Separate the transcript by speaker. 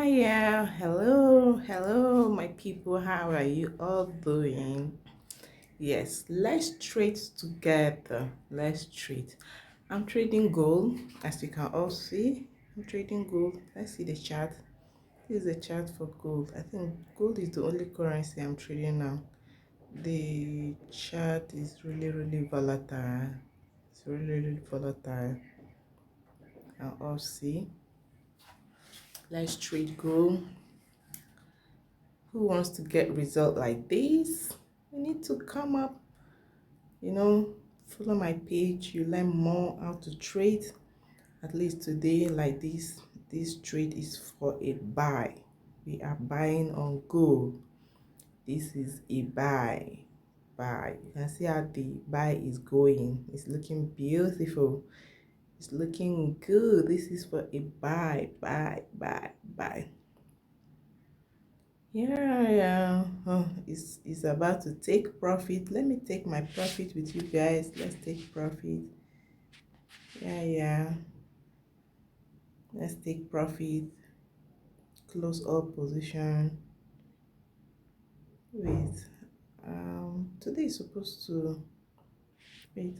Speaker 1: Yeah, hello, my people. How are you all doing? Yes, let's trade together. Let's trade. I'm trading gold, as you can all see. I'm trading gold. Let's see the chart. This is the chart for gold. I think gold is the only currency I'm trading now. The chart is really volatile. It's really volatile. I'll all see. Let's trade gold. Who wants to get result like this? You need to come up, you know, follow my page. You learn more how to trade. At least today, like this trade is for a buy. We are buying on gold. This is a buy. You can see how the buy is going. It's looking beautiful. It's looking good. This is for a buy. Yeah. Oh, it's about to take profit. Let me take my profit with you guys. Let's take profit. Yeah. Let's take profit. Close up position. Wait. Today is supposed to wait.